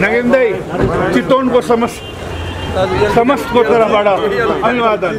नगेंदई चितौन को समस्त को तर्फबाट अभिवादन।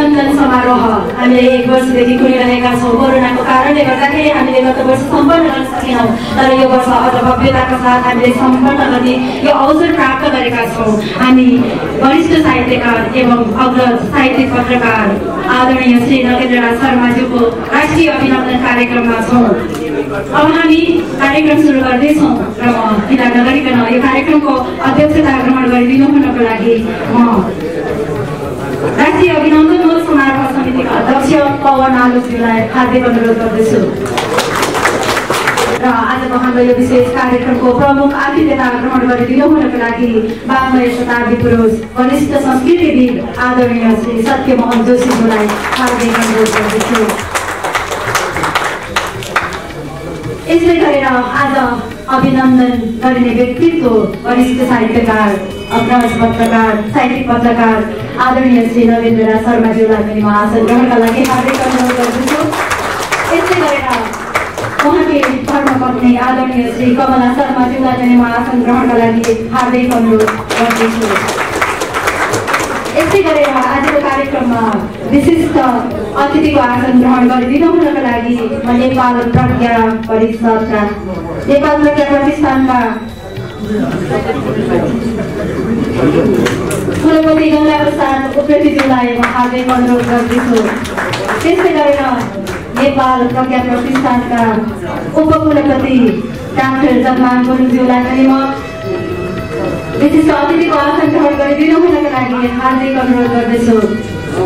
अभिनन्दन समारोह हामीले 1 वर्षदेखि गरिरहेका छौँ। कोरोनाको कारणले गर्दाखेरि हामीले गत वर्ष सम्पन्न गर्न सकेनौँ, तर यो वर्ष अझ भव्यताका साथ हामीले सम्पन्न गर्ने यो अवसर प्राप्त गरेका छौँ। हामी वरिष्ठ साहित्यकार एवं अग्रज साहित्यिक पत्रकार आदरणीय श्री नगेन्द्रराज शर्माज्यूको राष्ट्रिय अभिनन्दन कार्यक्रममा छौँ। अब हामी कार्यक्रम सुरु गर्दैछौँ र म ढिला नगरिकन यो कार्यक्रमको अध्यक्षता ग्रहण गरिदिनु हुनको लागि म राष्ट्रिय अभिनन्दन समारोह समितिका अध्यक्ष पवन आलोकज्यूलाई हार्दिक अनुरोध गर्दछु र आजको हाम्रो यो विशेष कार्यक्रमको प्रमुख आतिथ्यता ग्रहण गरिदिनु हुनको लागि वाङ्मय शताब्दी पुरुष वरिष्ठ संस्कृतिविद आदरणीय श्री सत्यमोहन जोशीज्यूलाई हार्दिक अनुरोध गर्दछु। यसले गरेर आज अभिनन्दन गरिने व्यक्तित्व वरिष्ठ साहित्यकार अग्रज पत्रकार साहित्यिक पत्रकार आदरणीय श्री नगेन्द्रराज शर्माज्यूलाई पनि म आसन ग्रहणका लागि हार्दिक अनुरोध गर्दछु। यसले गरेर उहाँकी धर्मपत्नी आदरणीय श्री कमला शर्माज्यूलाई पनि म आसन ग्रहणका लागि हार्दिक अनुरोध गर्दछु। यसै गरेर आजको कार्यक्रममा विशिष्ट अतिथिको आसन ग्रहण गरिदिनु हुनको लागि म नेपाल प्रज्ञा परिषदका नेपाल प्रज्ञा प्रतिष्ठानका कुलपति गङ्गा प्रसाद उप्रेतीज्यूलाई म हार्दिक अनुरोध गर्दछु। त्यसै गरेर नेपाल प्रज्ञा प्रतिष्ठानका उपकुलपति डाक्टर जगमान गुरुङज्यूलाई पनि म विशिष्ट अतिथिको आसन ग्रहण गरिदिनु हुनको लागि हार्दिक अनुरोध गर्दछु।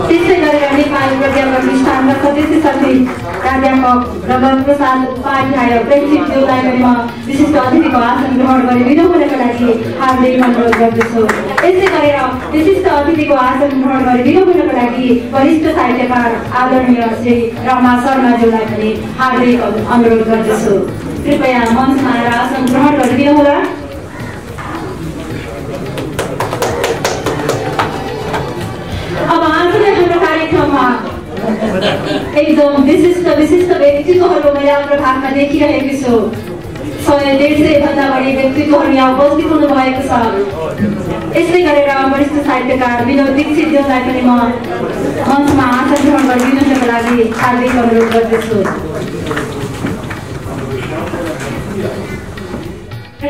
त्यसै गरेर नेपाल प्रज्ञा प्रतिष्ठानका सदस्य सचिव प्राध्यापक रगन प्रसाद उपाध्याय प्रेमसिंहज्यूलाई पनि म विशिष्ट अतिथिको आसन ग्रहण गरिदिनु हुनको लागि हार्दिक अनुरोध गर्दछु। यसै गरेर विशिष्ट अतिथिको आसन ग्रहण गरिदिनु हुनको लागि वरिष्ठ साहित्यकार आदरणीय श्री रमा शर्माज्यूलाई पनि हार्दिक अनुरोध गर्दछु। कृपया मञ्चमा आएर आसन ग्रहण गरिदिनु होला। अब आजले हाम्रो कार्यक्रममा एकदम विशिष्ट व्यक्तित्वहरू मैले आफ्नो भागमा देखिरहेको छु। 100-150 भन्दा बढी व्यक्तित्वहरू यहाँ उपस्थित हुनुभएको छ। यसै गरेर वरिष्ठ साहित्यकार विनोद दीक्षितज्यूलाई पनि म मञ्चमा आसन ग्रहण गरिदिनुको लागि हार्दिक अनुरोध गर्दछु।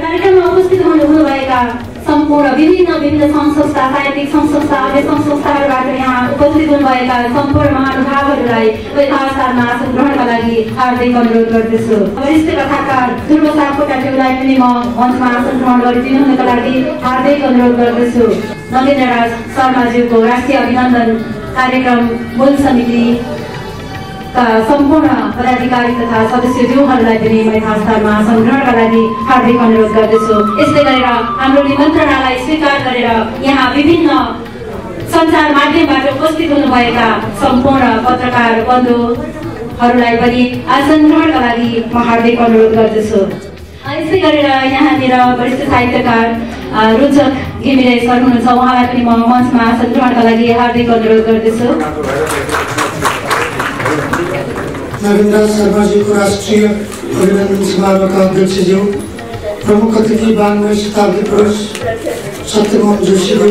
कार्यक्रममा उपस्थित हुनुभएका सम्पूर्ण विभिन्न सङ्घ संस्था साहित्यिक सङ्घ संस्था अन्य सङ्घ संस्थाहरूबाट यहाँ उपस्थित हुनुभएका सम्पूर्ण महानुभावहरूलाई यथास्थानमा आसन ग्रहणका लागि हार्दिक अनुरोध गर्दछु। वरिष्ठ कथाकार ध्रुव सापकोटाज्यूलाई पनि म मञ्चमा आसन ग्रहण गरिदिनु हुनको लागि हार्दिक अनुरोध गर्दछु। नगेन्द्रराज शर्माज्यूको राष्ट्रिय अभिनन्दन कार्यक्रम मूल समिति सम्पूर्ण पदाधिकारी तथा सदस्यज्यूहरूलाई पनि म यथास्थानमा आसन ग्रहणका लागि हार्दिक अनुरोध गर्दछु। यसले गरेर हाम्रो निमन्त्रणालाई स्वीकार गरेर यहाँ विभिन्न सञ्चार माध्यमबाट उपस्थित हुनुभएका सम्पूर्ण पत्रकार बन्धुहरूलाई पनि आसन ग्रहणका लागि म हार्दिक अनुरोध गर्दछु। यसै गरेर यहाँनिर वरिष्ठ साहित्यकार रुचक घिमिरे सर हुनुहुन्छ, उहाँलाई पनि म मञ्चमा आसन ग्रहणका लागि हार्दिक अनुरोध गर्दछु। नगेन्द्रराज शर्माज्यूको राष्ट्रिय अभिनन्दन समारोहका अध्यक्षज्यू प्रमुख अतिथि वाङ्मय शताब्दी पुरुष सत्यमोहन जोशीज्यू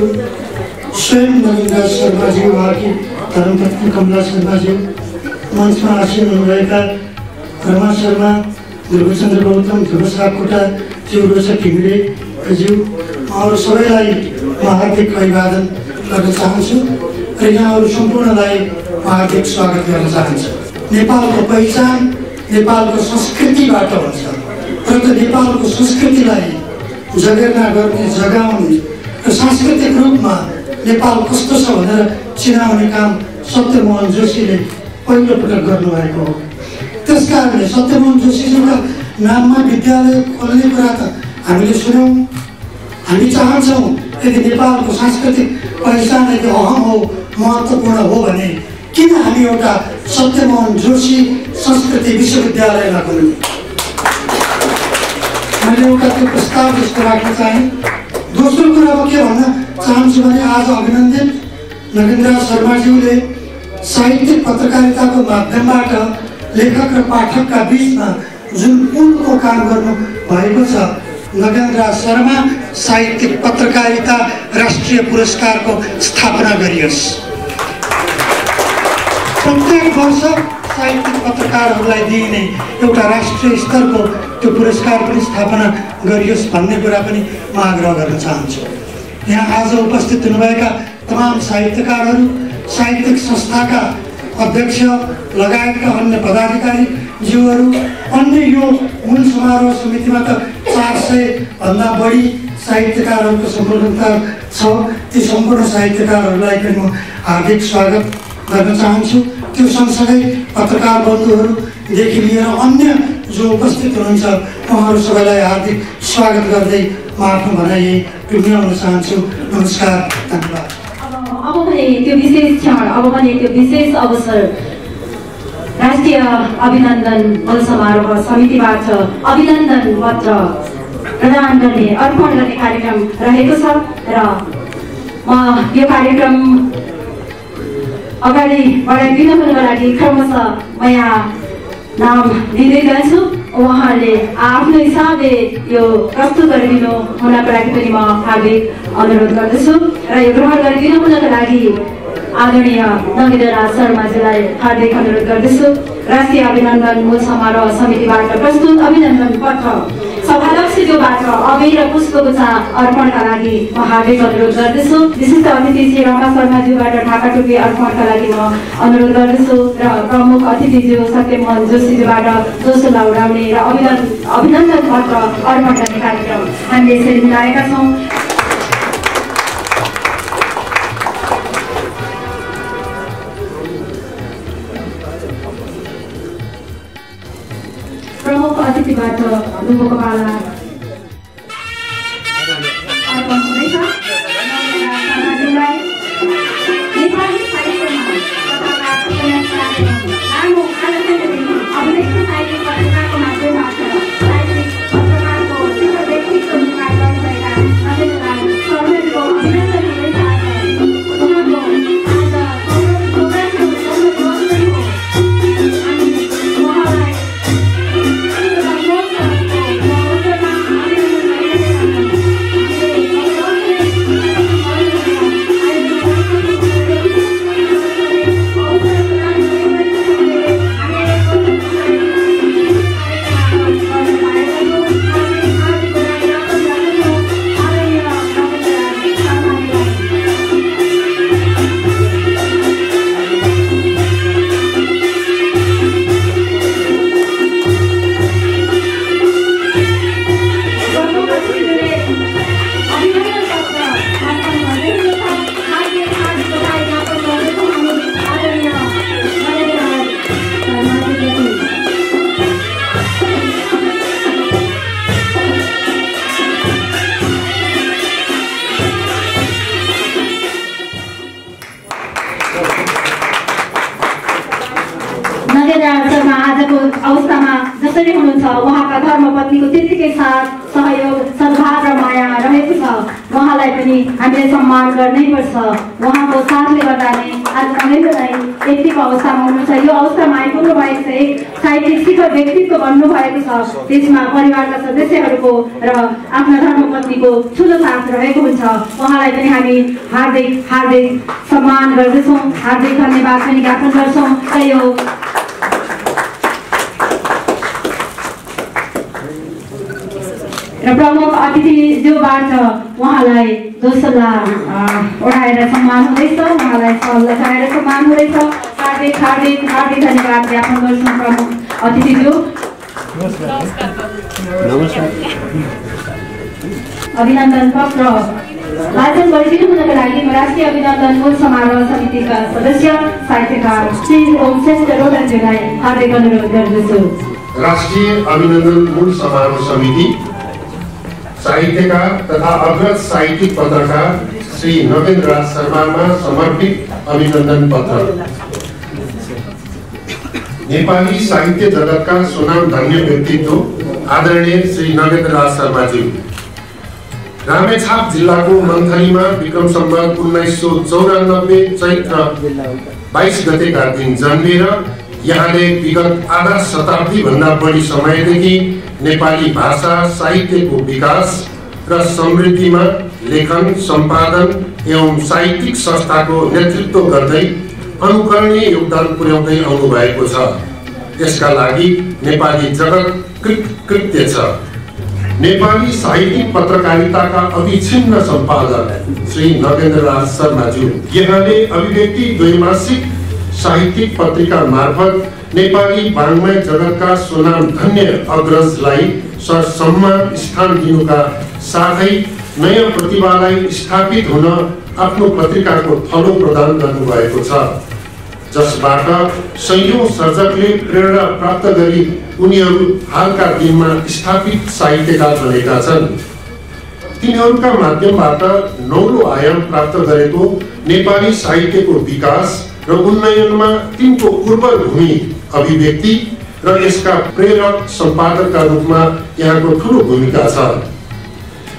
स्वयं नगेन्द्रराज शर्माज्यू उहाँकी धर्मपत्नी कमला शर्माज्यू मञ्चमा आसीन हुनुभएका रमा शर्मा ध्रुवचन्द्र गौतम ध्रुव सापकोटा ज्यू रोचक घिमिरेज्यू अरू सबैलाई म हार्दिक अभिवादन गर्न चाहन्छु र यहाँहरू सम्पूर्णलाई म हार्दिक स्वागत गर्न चाहन्छु। नेपालको पहिचान नेपालको संस्कृतिबाट हुन्छ, तर नेपालको संस्कृतिलाई जगेर्ना गर्ने जगाउने र सांस्कृतिक रूपमा नेपाल कस्तो छ भनेर चिनाउने काम सत्यमोहन जोशीले पहिलोपटक गर्नुभएको हो। त्यसकारणले सत्यमोहन जोशीज्यूका नाममा विद्यालय खोल्ने कुरा त हामीले सुन्यौँ। हामी चाहन्छौँ यदि नेपालको सांस्कृतिक पहिचान यदि अहम हो महत्त्वपूर्ण हो भने किन हामी एउटा सत्यमोहन जोशी संस्कृति विश्वविद्यालय नखोल्ने। मैले एउटा त्यो प्रस्ताव जस्तो राख्न चाहेँ। दोस्रो कुरा म के भन्न चाहन्छु भने आज अभिनन्दित नगेन्द्रराज शर्माज्यूले साहित्यिक पत्रकारिताको माध्यमबाट लेखक र पाठकका बीचमा जुन पुलको काम गर्नु भएको छ, नगेन्द्रराज शर्मा साहित्यिक पत्रकारिता राष्ट्रिय पुरस्कारको स्थापना गरियोस्। प्रत्येक वर्ष साहित्यिक पत्रकारहरूलाई दिइने एउटा राष्ट्रिय स्तरको त्यो पुरस्कार पनि स्थापना गरियोस् भन्ने कुरा पनि म आग्रह गर्न चाहन्छु। यहाँ आज उपस्थित हुनुभएका तमाम साहित्यकारहरू, साहित्यिक संस्थाका अध्यक्ष लगायतका अन्य पदाधिकारी ज्यूहरू, अन्य यो मूल समारोह समितिमा त 400 भन्दा बढी साहित्यकारहरूको सम्पूर्णता छ। ती सम्पूर्ण साहित्यकारहरूलाई पनि म हार्दिक स्वागत गर्न चाहन्छु। त्यो सँगसँगै पत्रकार बन्धुहरूदेखि लिएर अन्य जो उपस्थित हुनुहुन्छ उहाँहरू सबैलाई हार्दिक स्वागत गर्दै म आफ्नो भनाइ टुङ्ग्याउन चाहन्छु। नमस्कार, धन्यवाद। अब भने त्यो विशेष क्षण, अब भने त्यो विशेष अवसर राष्ट्रिय अभिनन्दन मूल समारोह समितिबाट अभिनन्दन पत्र प्रदान गर्ने, अर्पण गर्ने कार्यक्रम रहेको छ र म यो कार्यक्रम अगाडि बढाइदिनको लागि क्रमशः म यहाँ नाम लिँदै जान्छु। उहाँहरूले आफ्नो हिसाबले यो प्रस्तुत गरिदिनु हुनको लागि पनि म हार्दिक अनुरोध गर्दछु र यो ग्रहण गरिदिनुको लागि आदरणीय नगेन्द्र राज शर्माजीलाई हार्दिक अनुरोध गर्दछु। राष्ट्रिय अभिनन्दन मूल समारोह समितिबाट प्रस्तुत अभिनन्दन पत्र सभाध्यक्षज्यूबाट अबीर र पुष्पगुच्छा अर्पणका लागि म हार्दिक अनुरोध गर्दछु। विशिष्ट अतिथि श्री रमा शर्माज्यूबाट ढाका टोपी अर्पणका लागि म अनुरोध गर्दछु र प्रमुख अतिथिज्यू सत्यमोहन जोशीज्यूबाट जोसुला उडाउने र अभिनन्दन पत्र अर्पण गर्ने कार्यक्रम हामीले यसरी मिलाएका छौँ। प्रमुख अतिथिबाट लुबोको पाला अर्पण हुँदैछ। नेपाली साहित्यमा लामो कालसम्मदेखि अभिलेख साहित्यिक पत्रकारको माध्यमबाट साहित्यिक पत्रकारको शिखर व्यक्तित्व निर्माण गर्नुभएका नगेन्द्र शर्माजीको अभिनन्दन हुँदैछ। उहाँको आज 2018 आजको अवस्थामा जसरी हुनुहुन्छ उहाँका धर्मपत्नीको त्यतिकै साथ सहयोग सद्भाव र माया रहेको छ। उहाँलाई पनि हामीले सम्मान गर्नै पर्छ। उहाँको साथले गर्दा नै आज नगेन्द्रलाई यतिको अवस्थामा हुनुहुन्छ। यो अवस्थामा आइपुग्नु भएको छ, एक साहित्यिक शिखर व्यक्तित्व बन्नु भएको छ। त्यसमा परिवारका सदस्यहरूको र आफ्ना धर्मपत्नीको ठुलो साथ रहेको हुन्छ। उहाँलाई पनि हामी हार्दिक सम्मान गर्दछौँ, हार्दिक धन्यवाद पनि ज्ञापन गर्छौँ। र यो र प्रमुख अतिथिज्यूबाट उहाँलाई दोस्रोला ओढाएर सम्मान हुँदैछ, उहाँलाई सल्लाह चढाएर सम्मान हुँदैछ। हार्दिक धन्यवाद ज्ञापन गर्छौँ प्रमुख अतिथिज्यू। अभिनन्दन पत्र वाचन गरिदिनुको लागि म राष्ट्रिय अभिनन्दन मूल समारोह समितिका सदस्य साहित्यकार श्री ओम श्रेष्ठ रोडनज्यूलाई हार्दिक अनुरोध गर्दछु। राष्ट्रिय अभिनन्दन मूल समारोह समिति साहित्यकार तथा अग्रज साहित्यिक पत्रकार श्री नगेन्द्र राज शर्मामा समर्पित अभिनन्दन पत्र। नेपाली साहित्य जगतका सुनामधन्य व्यक्तित्व आदरणीय श्री नगेन्द्र राज शर्माज्यू रामेछाप जिल्लाको मन्थलीमा विक्रम सम्वत 1994 चैत्र 22 गतेका दिन जन्मेर यहाँले विगत आधा शताब्दी भन्दा बढी समयदेखि नेपाली भाषा साहित्यको विकास र समृद्धिमा लेखन, सम्पादन एवं साहित्यिक संस्थाको नेतृत्व गर्दै अनुकरणीय योगदान पुर्याउँदै आउनु भएको छ। यसका लागि नेपाली जगत कृतकृत्य छ। नेपाली साहित्यिक पत्रकारिताका अविच्छिन्न सम्पादक श्री नगेन्द्र राज शर्माज्यू, यहाँले अभिव्यक्ति द्वैमासिक साहित्यिक पत्रिका मार्फत नेपाली वाङ्मय जगतका सुनामधन्य अग्रजलाई सम्मान स्थान दिनुका साथै नयाँ प्रतिभालाई स्थापित हुन आफ्नो पत्रिकाको थलो प्रदान गर्नुभएको छ, जसबाट सयौं सर्जकले प्रेरणा प्राप्त गरी उनीहरू हालका दिनमा स्थापित साहित्यकार बनेका छन्। तिनीहरूका माध्यमबाट नौलो आयाम प्राप्त गरेको नेपाली साहित्यको विकास र उन्नयनमा तिनको उर्वर भूमि अभिव्यक्ति र यसका प्रेरक सम्पादकका रूपमा यहाँको ठूलो भूमिका छ।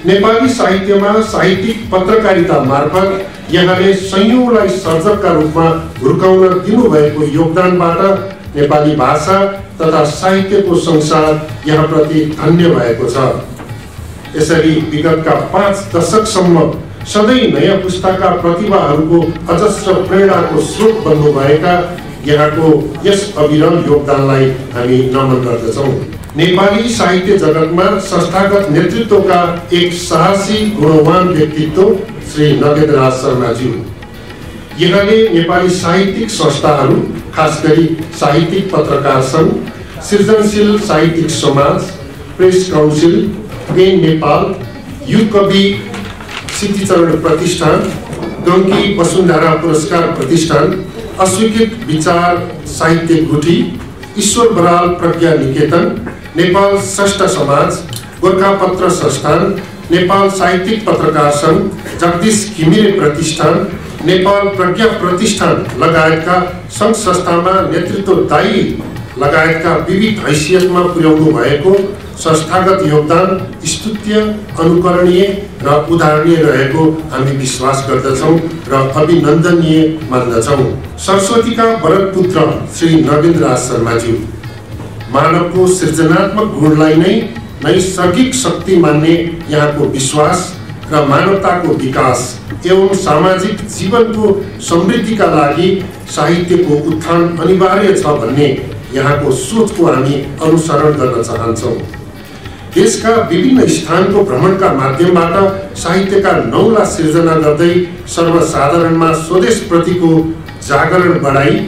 नेपाली साहित्यमा साहित्यिक पत्रकारिता मार्फत यहाँले सयौंलाई सर्जकका रूपमा हुर्काउन दिनुभएको योगदानबाट नेपाली भाषा तथा साहित्यको संसार यहाँप्रति धन्य भएको छ। यसरी विगतका 5 दशकसम्म सधैँ नयाँ पुस्ताका प्रतिभाहरूको अजस्र प्रेरणाको स्रोत बन्नुभएका यहाँको यस अविरल योगदानलाई हामी नमन गर्दछौँ। नेपाली साहित्य जगतमा संस्थागत नेतृत्वका एक साहसी गुणवान व्यक्तित्व श्री नगेन्द्र राज शर्माज्यू, यहाँले नेपाली साहित्यिक संस्थाहरू, खास गरी साहित्यिक पत्रकार संघ, सृजनशील साहित्यिक समाज, प्रेस काउन्सिल, पेन नेपाल, युग कवि सिद्धिचरण प्रतिष्ठान, गङ्गी वसुन्धरा पुरस्कार प्रतिष्ठान, अस्वीकृत विचार साहित्य गुठी, ईश्वर बराल प्रज्ञा निकेतन, नेपाल स्रष्टा समाज, गोर्खापत्र संस्थान, नेपाल साहित्यिक पत्रकार संघ, जगदीश घिमिरे प्रतिष्ठान, नेपाल प्रज्ञा प्रतिष्ठान लगायतका संघ संस्थामा नेतृत्वदायी लगायतका विविध हैसियतमा पुर्याउनु भएको संस्थागत योगदान स्तुत्य, अनुकरणीय र उदाहरणीय रहेको हामी विश्वास गर्दछौँ र अभिनन्दनीय मान्दछौँ। सरस्वतीका वरद पुत्र श्री नगेन्द्र राज शर्माज्यू, मानवको सृजनात्मक गुणलाई नै नैसर्गिक शक्ति मान्ने यहाँको विश्वास र मानवताको विकास एवं सामाजिक जीवनको समृद्धिका लागि साहित्यको उत्थान अनिवार्य छ भन्ने यहाँको सोचको हामी अनुसरण गर्न चाहन्छौँ। देशका विभिन्न स्थानको भ्रमणका माध्यमबाट साहित्यका नौला सिर्जना गर्दै सर्वसाधारणमा स्वदेशप्रतिको जागरण बढाई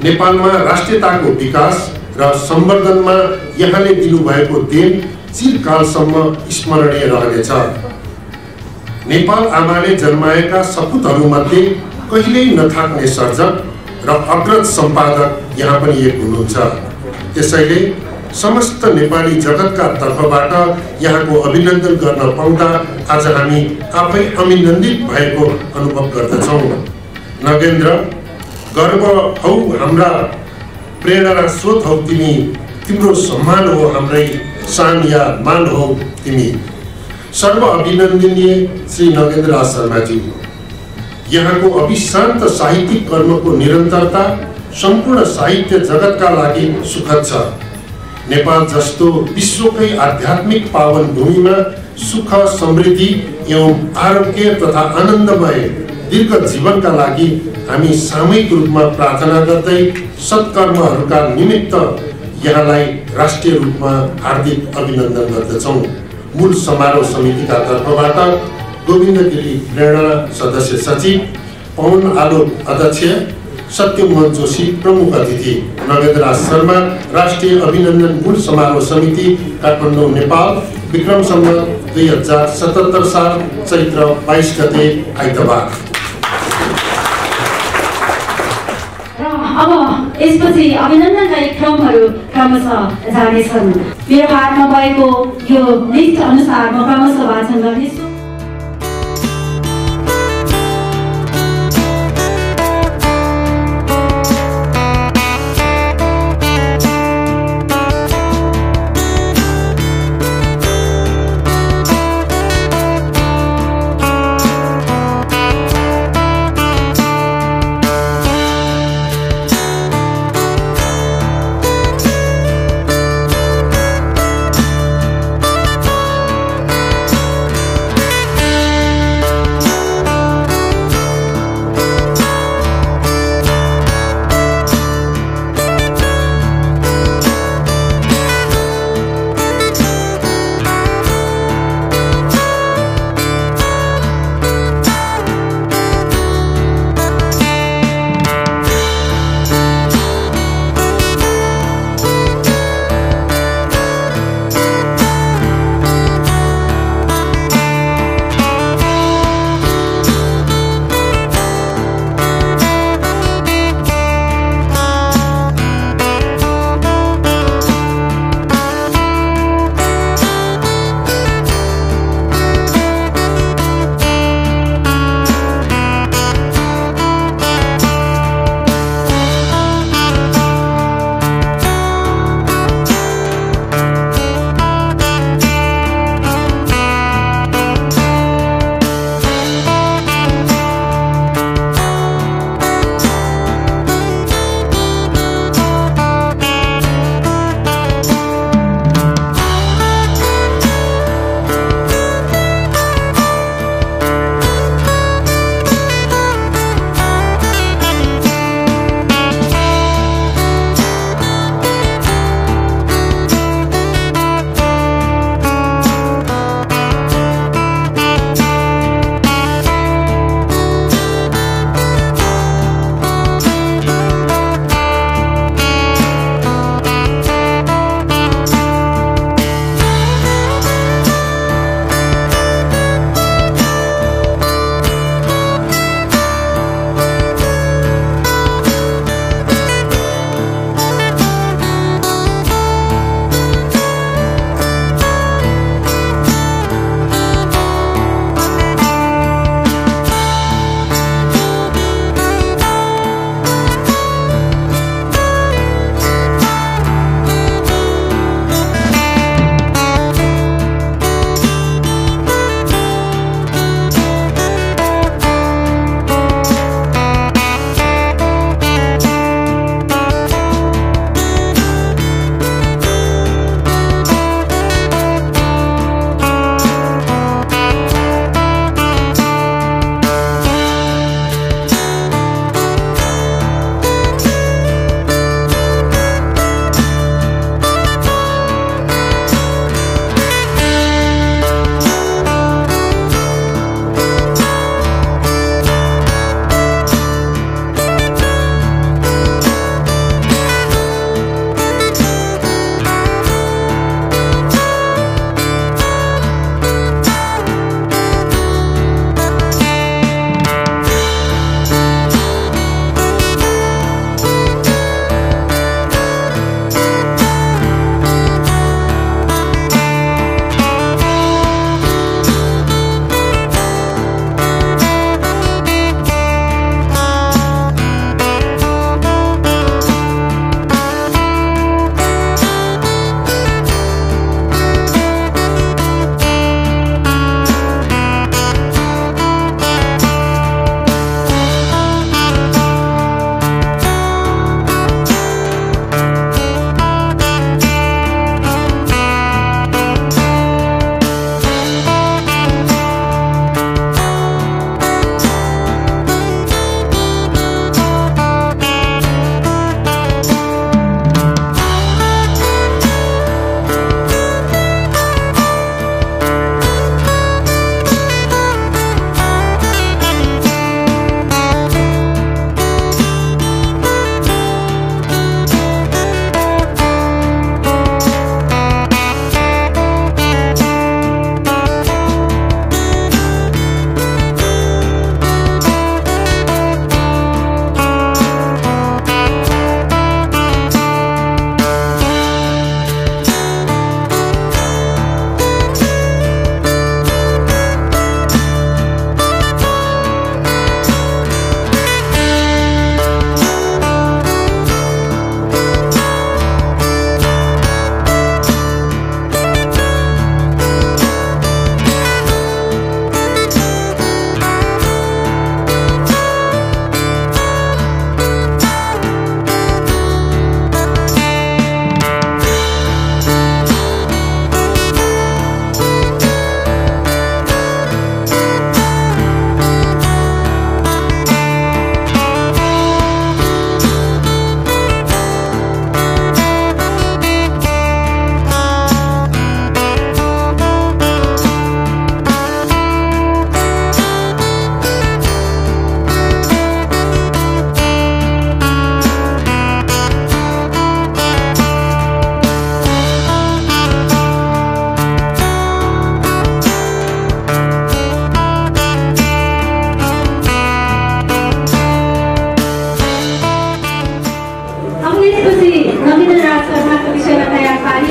नेपालमा राष्ट्रियताको विकास र सम्वर्धनमा यहाँले दिनुभएको देन चिरकालसम्म स्मरणीय रहनेछ। नेपाल आमाले जन्माएका सपुतहरूमध्ये कहिल्यै नथाक्ने सर्जक र अग्रज सम्पादक यहाँ पनि एक हुनुहुन्छ। त्यसैले समस्त नेपाली जगतका तर्फबाट यहाँको अभिनन्दन गर्न पाउँदा आज हामी आफै अभिनन्दित भएको अनुभव गर्दछौँ। नगेन्द्र, गर्व हौ हाम्रा प्रेरणा स्रोत हौ तिमी, तिम्रो सम्मान हो हाम्रै शान या मान हो तिमी। सर्व अभिनन्दनीय श्री नगेन्द्र राज शर्माज्यू, यहाँको अभिशान्त साहित्यिक कर्मको निरन्तरता सम्पूर्ण साहित्य जगतका लागि सुखद छ। नेपाल जस्तो विश्वकै आध्यात्मिक पावन भूमिमा सुख, समृद्धि एवं आरोग्य तथा आनन्दमय दीर्घ जीवनका लागि हामी सामूहिक रूपमा प्रार्थना गर्दै सत्कर्महरूका निमित्त यहाँलाई राष्ट्रिय रूपमा हार्दिक अभिनन्दन गर्दछौँ। मूल समारोह समितिका तर्फबाट गोविन्द गिरी प्रेरणा सदस्य सचिव, पवन आलोक अध्यक्ष, सत्यमोहन जोशी प्रमुख अतिथि, नगेन्द्र राज शर्मा राष्ट्रिय अभिनन्दन मूल समारोह समिति, काठमाडौँ नेपाल, विक्रम सम्वत 2077 साल चैत्र 22 गते आइतबार। अब यसपछि अभिनन्दन कार्यक्रमहरू क्रमशः जानेछन्। मेरो हातमा भएको यो लिस्ट अनुसार म क्रमशः वाचन गर्नेछु।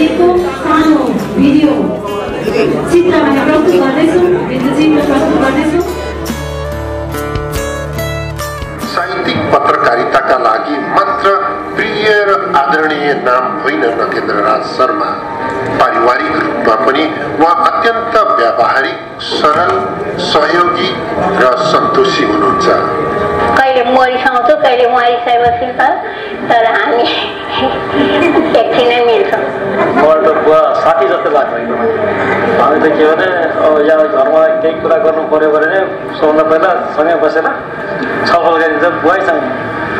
गीतको सानो भिडियो चित्र हामी प्रस्तुत गर्दैछौँ, चित्र प्रस्तुत गर्दैछौँ। साहित्यिक पत्रकारिताका लागि मात्र प्रिय र आदरणीय नाम होइन नगेन्द्र राज शर्मा। पारिवारिक रूपमा पनि उहाँ अत्यन्त व्यावहारिक, सरल, सहयोगी र सन्तोषी हुनुहुन्छ। कहिले म रिसाउँछु, कहिले म रिसाइबस्छु, तर हामी एकछिनै मिल्छौँ। मलाई त बुवा साथी जस्तो लाग्छ एकदमै। हामी त के भने अब यहाँ घरमा केही कुरा गर्नु पर्यो भने सबभन्दा पहिला सँगै बसेर छलफल गरिन्छ बुवाईसँग।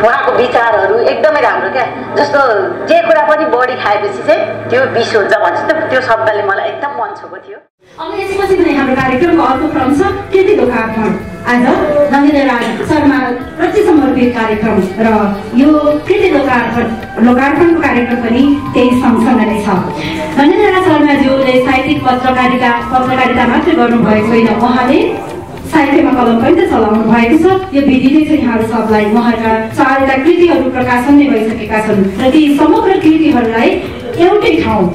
उहाँको विचारहरू एकदमै राम्रो क्या, जस्तो जे कुरा पनि बढी खाएपछि चाहिँ त्यो विष हुन्छ भन्छ, त्यो शब्दले मलाई एकदम मन छोएको थियो। अब यसपछि पनि हाम्रो कार्यक्रमको अर्को क्रम छ कृति लोकार्पण। आज नगेन्द्र राज शर्मा प्रति समर्पित कार्यक्रम र यो कृति लोकार्पणको कार्यक्रम पनि त्यही सँगसँगै नै छ। नगेन्द्र राज शर्माज्यूले साहित्यिक पत्रकारिता मात्रै गर्नुभएको होइन, उहाँले साहित्यमा कलम पनि त चलाउनु भएको छ। यो विधिले चाहिँ यहाँहरू सबलाई उहाँका 4वटा कृतिहरू प्रकाशन नै भइसकेका छन् र ती समग्र कृतिहरूलाई एउटै ठाउँ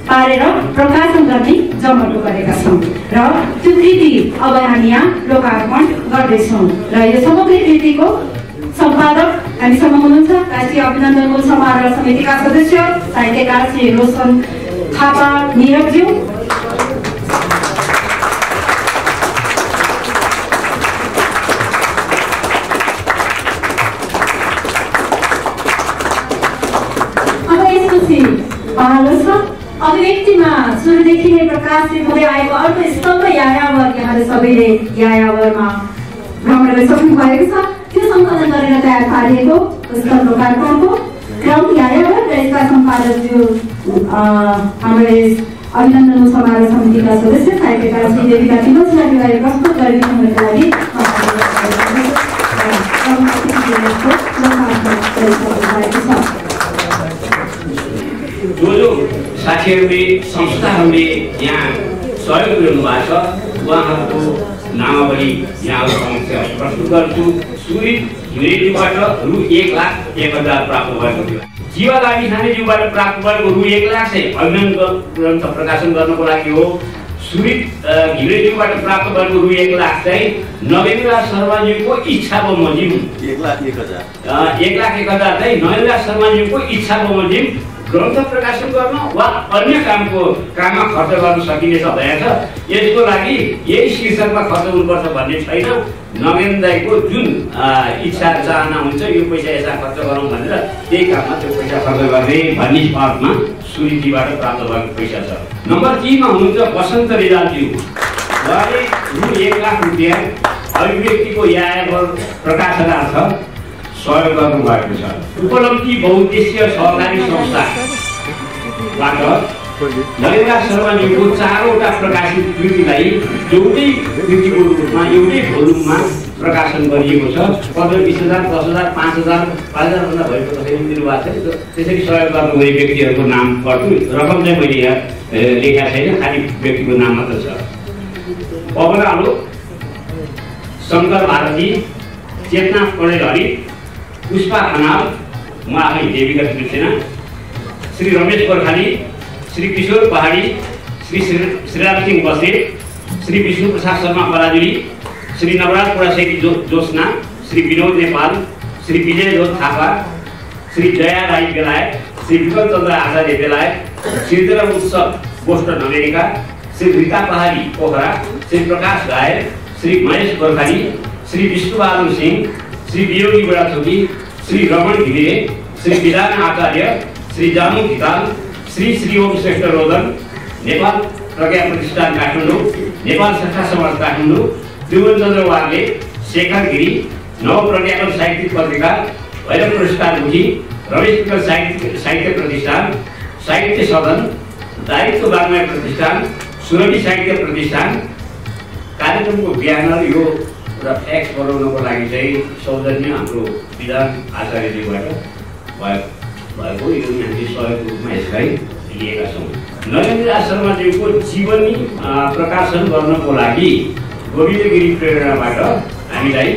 पारेर प्रकाशन गर्ने जमर्को गरेका छौँ र त्यो कृति अब हामी यहाँ लोकार्पण गर्दैछौँ। र यो समग्र कृतिको सम्पादक हामीसँग हुनुहुन्छ राष्ट्रिय अभिनन्दन मूल समारोह समितिका सदस्य साहित्यकार श्री रोशन थापा निरवज्यू। अब यसपछि अभिव्यक्तिमा सुरुदेखि नै प्रकाशित हुँदै आएको अर्को स्तम्भ यायावर, यहाँले सबैले यायावरमा भ्रमण गरिसक्नु भएको छ। त्यो सङ्कलन गरेर तयार पारिएको पुस्तक लोकार्पणको क्रम यायावर र यसका सम्पादकज्यू हाम्रो अभिनन्दन समारोह समितिका सदस्य साहित्यकार श्री देविका तिमलजीलाई प्रस्तुत गरिदिनुको लागि जो साथीहरूले संस्थाहरूले यहाँ सहयोग गर्नु भएको छ उहाँहरूको नामावली यहाँ समक्ष प्रस्तुत गर्छु। सुरित घिमिरेज्यूबाट रु 1,01,000 प्राप्त भएको थियो। जीवा लामी छानेज्यूबाट प्राप्त भएको रु 1,00,000 चाहिँ अभिनन्दन ग्रन्थ प्रकाशन गर्नको लागि हो। सुरित घिमिरेज्यूबाट प्राप्त भएको रु 1,00,000 चाहिँ नगेन्द्र शर्माज्यूको इच्छा बमोजिम 1,01,000 चाहिँ नगेन्द्र शर्माज्यूको इच्छा बमोजिम ग्रन्थ प्रकाशन गर्न वा अन्य काममा खर्च गर्न सकिने भएछ। यसको लागि यही शीर्षकमा खर्च हुनुपर्छ भन्ने छैन। नगेन्द्र दाइको जुन इच्छा चाहना हुन्छ यो पैसा यसमा खर्च गरौँ भनेर त्यही काममा त्यो पैसा खर्च गर्ने भन्ने अर्थमा सुरीजीबाट प्राप्त भएको पैसा छ। नम्बर 3 मा हुनुहुन्छ बसन्त रिजालज्यू। उहाँले रु 1,00,000 रुपियाँ अभिव्यक्तिको यायावर प्रकाशनार्थ सहयोग गर्नु भएको छ। उपलब्धि बहुद्देश्य सहकारी संस्थाबाट नगेन्द्र शर्माज्यूको 4वटा प्रकाशित कृतिलाई एउटै कृतिको रूपमा एउटै भोल्युममा प्रकाशन गरिएको छ। 15,000, 10,000, 5,000, 5,000 भन्दा भएको कसैले दिनु भएको छ। त्यसरी सहयोग गर्नुहुने व्यक्तिहरूको नाम पढ्छु, रकम चाहिँ मैले यहाँ लेखेको छैन, खालि व्यक्तिको नाम मात्र छ। पवन आलो, शङ्कर भारती, चेतना पौडेल, पुष्पा खनाल, म आफै देविका कृष्ण, श्री रमेश गोर्खाली, श्री किशोर पहाडी, श्री श्रीराम सिंह बस्नेत, श्री विष्णु प्रसाद शर्मा पराजुली, श्री नवराज पुराशेरी जोस्ना, श्री विनोद नेपाल, श्री विजय जोत थापा, श्री जया राई बेलायत, श्री विकल चन्द्र आचार्य बेलायत, श्रीधर उत्सव बोस्टन अमेरिका, श्री रीता पहाडी पोखरा, श्री प्रकाश राय, श्री महेश गोर्खाली, श्री विष्णुबहादुर सिंह, श्री वियोगी बुढाथोकी, श्री रमण घिमिरे, श्री विधान आचार्य, श्री जानु खिताल, श्री ओम श्रेष्ठ रोदन, नेपाल प्रज्ञा प्रतिष्ठान काठमाडौँ, नेपाल शाखा समाज काठमाडौँ, त्रिभुवन चन्द्र वाग्ले, शेखर गिरी, नव प्रज्ञापन साहित्यिक पत्रिका, भैरव पुरस्कार मुखी, रमेश विकल साहित्य प्रतिष्ठान, साहित्य सदन, दायित्व वाङ्मय प्रतिष्ठान, सुरभि साहित्य प्रतिष्ठान। कार्यक्रमको ब्यानर यो र फ्याक्स बनाउनको लागि चाहिँ सौजन्य हाम्रो विधान आचार्यज्यूबाट भएको यो हामीले सहयोगको रूपमा यसलाई लिएका छौँ। नगेन्द्र शर्माज्यूको जीवनी प्रकाशन गर्नको लागि गोविन्द गिरी प्रेरणाबाट हामीलाई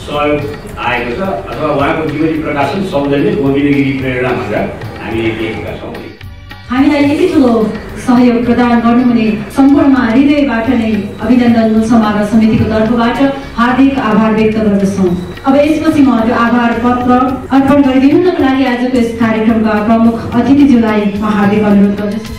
सहयोग आएको छ, अथवा उहाँको जीवनी प्रकाशन सौजन्य गोविन्द गिरी प्रेरणा भनेर हामीले लेखेका छौँ। हामीलाई यति ठुलो सहयोग प्रदान गर्नुहुने सम्पूर्णमा हृदयबाट नै अभिनन्दन समारोह समितिको तर्फबाट हार्दिक आभार व्यक्त गर्दछौँ। अब यसपछि म त्यो आभार पत्र अर्पण गरिदिनुको लागि आजको यस कार्यक्रमका प्रमुख अतिथिज्यूलाई म हार्दिक अनुरोध गर्दछु।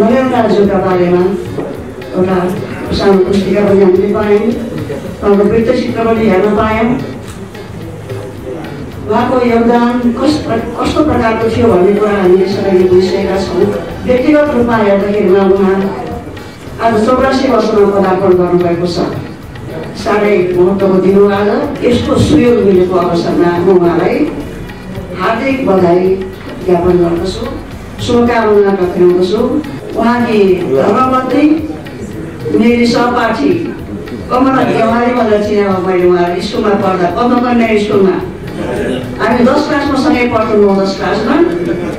नरेन्द्र दाजुका बारेमा एउटा सानो पुस्तिका पनि हामीले पायौँ, उहाँको वृत्तचित्र पनि हेर्न पायौँ। उहाँको योगदान कस्तो प्रकारको थियो भन्ने कुरा हामी यसरी बुझिसकेका छौँ। व्यक्तिगत रूपमा हेर्दाखेरिमा उहाँ आज 84 वर्षमा पदार्पण गर्नुभएको छ। साह्रै महत्त्वको दिन हो आज। यसको सुयोग मिलेको अवसरमा म उहाँलाई हार्दिक बधाई ज्ञापन गर्दछु, शुभकामना टक्राउँदछु। उहाँकी धर्मपत्नी मेरी सहपाठी कमला देवारी भनेर चिनामा मैले उहाँ स्कुलमा पढ्दा पद्मकन्या स्कुलमा हामी 10 क्लासमा सँगै पढ्थ्यौँ, 9-10 क्लासमा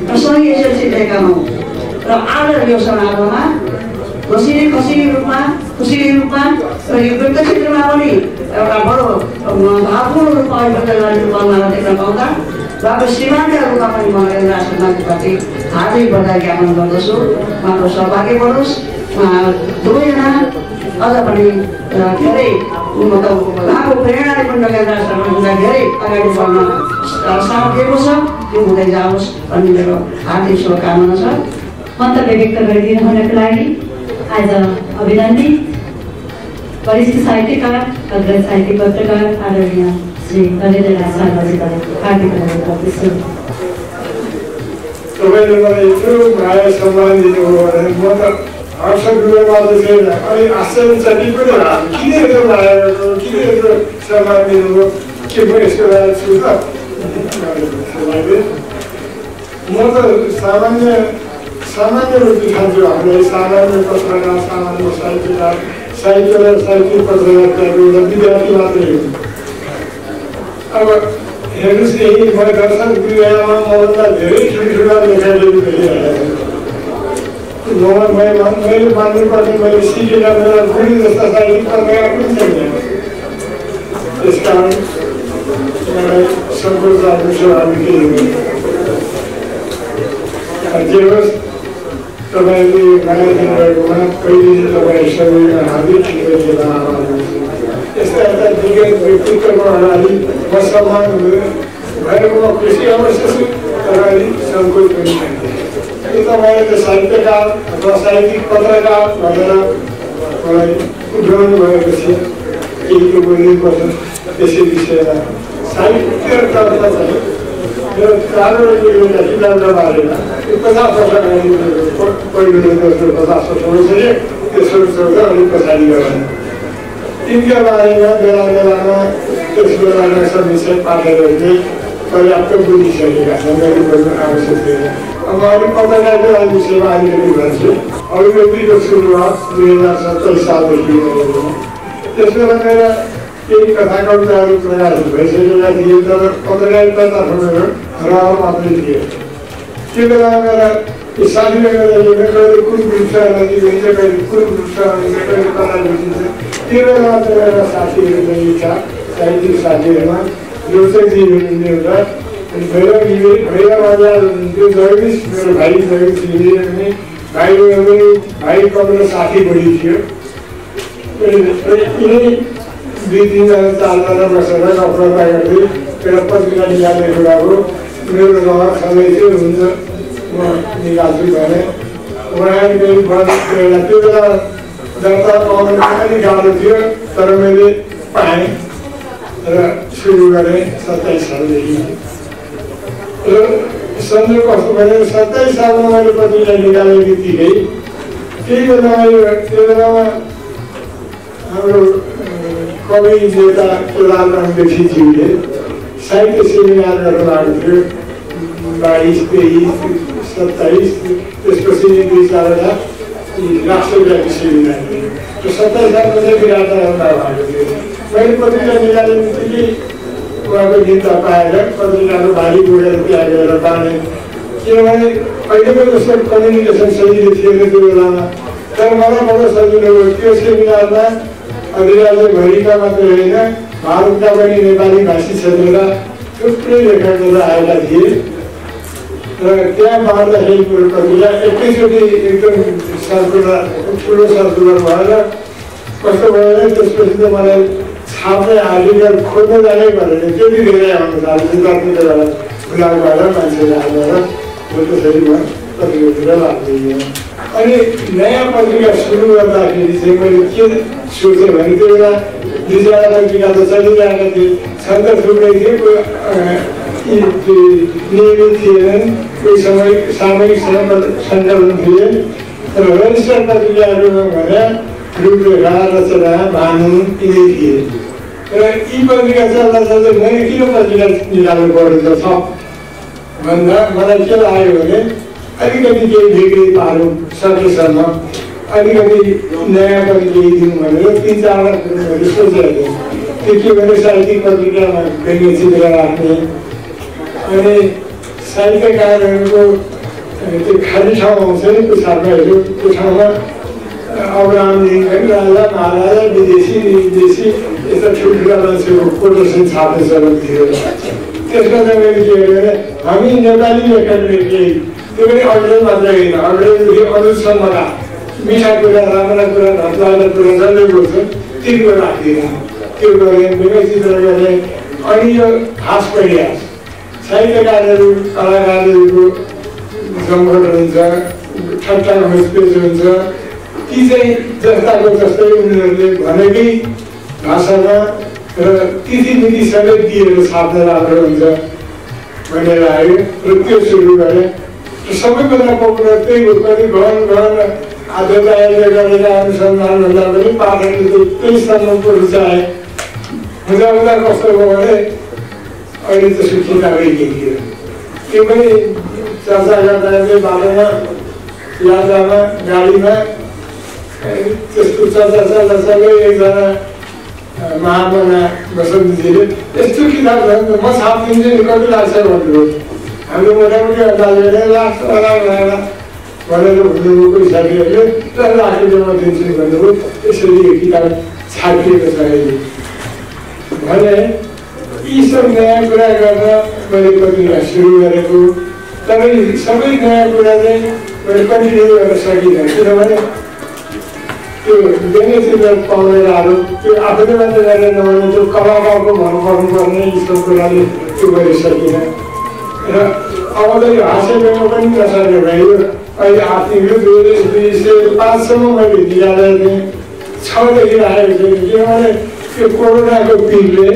र सँगै एसएलसी दिएका हौँ। र आज यो समारोहमा खुसी रूपमा र यो वृत्तचित्रमा पनि एउटा बडो भावपूर्ण रूपमा अभिव्यक्त गर्ने रूपमा देख्न पाउँदा उहाँको श्रीमानका रूपमा पनि म नरेन्द्र शर्माजीप्रति हार्दिक बधाई ज्ञापन गर्दछु। उहाँको सौभाग्य बढोस्। उहाँ दुवैजना अझ पनि धेरै उहाँको प्रेरणाले पनि नरेन्द्र शर्माजीलाई धेरै अगाडि बढ्न साथ दिएको छ। त्यो हुँदै जाओस् भन्ने मेरो हार्दिक शुभकामना छ। मन्तव्य व्यक्त गरिदिनु हुनको लागि आज अभिनन्दित वरिष्ठ साहित्यकार, अग्रज साहित्य पत्रकार आदरणीय श्री नरेन्द्र दास शर्माजीलाई हार्दिक अनुरोध गर्दछु। तपाईँले मलाई यत्रो माया सम्मान दिनुभयो भने म त हर्षक रूपमा छैन। अनि आश्चर्यचकित पनि किन यत्रो माया गर्नु, किन यत्रो सम्मान दिनुभयो, के म यसको लागि छु त? म त सामान्य रूपले खान्छु। हामीलाई सामान्य पत्रकार, सामान्य साहित्यकार, साहित्य र साहित्यिक पत्रकारिताको एउटा विद्यार्थी मात्रै हो। अब हेर्नुहोस्, यही म दर्शक गृहमा मभन्दा धेरै ठुल्ठुला लेखाइहरू भेटिरहेको छु। मैले मान्नुपर्ने मैले सिकेका मेरा गुरु जस्ता साहित्यिक पत्रकार पनि छैन। त्यस कारण मलाई सङ्कोच लाग्नु छ। हामी केही जे होस्, तपाईँले माया दिनुभएकोमा कहिले तपाईँ सबैका हार्दिक आभार गर्छु। यस्ता यस्ता दिग्गज व्यक्तित्वको अगाडि म सम्मान भएकोमा खुसी अवश्य छु, तर अलिक सङ्कोच पनि छैन। तपाईँले साहित्यकार अथवा साहित्यिक पत्रकार भनेर मलाई उठाउनु भएपछि केही बोल्नुपर्छ त्यसै विषयमा। साहित्यतर्फ चाहिँ मेरो प्रारम्भिक एउटा किताबका बारेमा 50 वर्ष अगाडि पहिलो दोस्रो 50 वर्ष भइसक्यो। तेस्रो चौध अलिक पछाडि गएर तिनका बारेमा बेला बेलामा त्यस बेलामा समीक्षा पाठकहरूले पर्याप्त बुझिसकेका छन्। मैले बोल्नु आवश्यक छैन। अब अलिक पत्रकारिता विषयमा अलिकति भन्छु। अभिव्यक्तिको सुरुवात 2027 सालदेखि गरेको। त्यस बेला मेरा केही कथा कविताहरू प्रकाशित भइसकेका थिए, तर पत्रकारितातर्फ मेरो रहर मात्रै थियो। त्यो बेला मेरा साथीले गर्दा कहिले कुन वृक्ष नदी भइन्छ, कहिले कुन वृक्ष भइन्छ, कहिले कता बुझिन्छ। त्यो बेलामा चाहिँ मेरा साथीहरू पनि साहित्यिक साथीहरूमा रोचकजी हुनुहुन्थ्यो एउटा, अनि भैरव आचार्य हुनुहुन्थ्यो, जगदीश मेरो भाइ जगदीश घिमिरे पनि भाइ कमलो साथी बढी थियो। यिनै 2-3 जना 4 जना बसेर गफरता गर्दै एउटा पत्रिका निकाल्ने कुरा हो। मेरो रहर सधैँ चाहिँ हुन्छ, म निकाल्छु भने उहाँले त्यो बेला दर्ता पाउनु अलिक गाह्रो थियो, तर मैले पाएँ र सुरु गरेँ 27 सालदेखि। र सन्देह कस्तो भने 27 सालमा मैले पत्रिका निकाल्ने बित्तिकै त्यही बेलामा हाम्रो कवि नेता केदारनाथ देखिज्यूले साहित्य सेमिनार गर्न भएको थियो। 22, 23, 27 त्यसपछि 2-4 राष्ट्रव्यापी सेमिनार थियो। त्यो 27 सालमा चाहिँ विराटनगर भएको थियो। मैले पत्रिका निकाल्ने बित्तिकै उहाँको निन्दा पाएर पत्रिकाको भारी बोकेर त्यहाँ गएर बाँडे किनभने अहिलेको जस्तो कम्युनिकेसन सजिलो थिएन त्यो बेलामा तर मलाई बडो सजिलो भयो त्यो सेमिनारमा अधिराज्यभरिका मात्रै होइन भारतका पनि नेपाली भाषी क्षेत्रका थुप्रै लेखकहरू आएका थिए र त्यहाँ बाँड्दाखेरि पत्रिका एकैचोटि एकदम सर्कुलर ठुलो सर्कुलर भएर कस्तो भयो भने त्यसपछि त मलाई छाप्ने आर्टिकल खोज्न जानै परेन त्यति धेरै आउनु थाल्यो जति बेला खुलाउ भएर मान्छेले आएर त्यसरी म पत्रिकातिर लाग्दैन अनि नयाँ पत्रिका सुरु गर्दाखेरि चाहिँ मैले के सोचेँ भने त्यो बेला दुईजना पत्रिका त चलिरहेका थिए छन् त थुप्रै थिए नियमित थिएनन् कोही समय सामूहिक सञ्चालन थिए र रजिस्टर पत्रिकाहरूमा भने रूपरेखा रचना भानु यिनै थिए र यी पत्रिका चल्दा चल्दै मैले किन पत्रिका निकाल्नु परेको छ भन्दा मलाई के लाग्यो भने अलिकति केही बिक्री पारौँ सकेसम्म अलिकति नयाँ पनि केही दिउँ भनेर 3-4 लाख रुपियाँहरू सोचेको त्यो के भने साहित्यिक पत्रिकामा व्यङ्ग्य चित्र राख्ने अनि साहित्यकारहरूको त्यो खाली ठाउँ आउँछ नि त्यो छापाहरू त्यो ठाउँमा अब्राहम लिङ्कन राजा महाराजा विदेशी यस्ता ठुल्ठुला मान्छेको कोटेसन छाप्ने चलन थियो त्यसमा चाहिँ मैले के भने हामी नेपाली लेखकले केही त्यो पनि अग्रेज मात्रै होइन अग्रेजदेखि अनुसम्मका मिठा कुरा राम्रा कुरा धर्मवाला कुरा जसले बोल्छ तिनको राख्दिनँ त्यो गरेँ व्यङ्ग्य चित्र गरेँ अनि यो खास प्रयास साहित्यकारहरू कलाकारहरूको जमघट हुन्छ ठट्टा होसपेच हुन्छ ती चाहिँ जस्ताको जस्तै उनीहरूले भनेकै भाषामा र तिथिमिति सबै दिएर छाप्न राम्रो हुन्छ भनेर आयो र त्यो सुरु गरेँ सबैभन्दा पपुलर त्यही हो कति घन आध्यात्मले गरेका अनुसन्धानभन्दा पनि पाठकले त्यही स्तरमा रुचाए हुँदा कस्तो भयो भने अहिले त्यसको किताबै लेखियो त्यो पनि चर्चा गर्दा बाटोमा यात्रामा गाडीमा त्यस्तो चर्चा चल्दै एकजना महामना बसन्तजीले यस्तो किताब छ म छापिदिन्छु नि कति लाग्छ भन्नुभयो हाम्रो मोटामोटी अन्दाजले लाग्छ भनेर भन्नुभयो कोही साथीहरूले तर राखेर म दिन्छु नि भन्नुभयो यसरी यो किताब छापिएको छ अहिले भने यी सब नयाँ कुरा गर्न मैले पत्रिका सुरु गरेको तर सबै नयाँ कुरा चाहिँ मैले कन्टिन्यू गर्न सकिनँ किनभने त्यो व्यङ्ग्य चित्र पाउनेहरू त्यो आफूले मात्रै गरेर नभने त्यो कलाकारको भन्नुपर्ने यी सब कुराले त्यो गरिसकिनँ र अब त यो हाँस्य व्यङ्ग्य पनि नसक्ने भयो अहिले आर्थिक 2005सम्म मैले निकालेर थिएँ 6देखि राखेको थिएँ किनभने त्यो कोरोनाको पिरले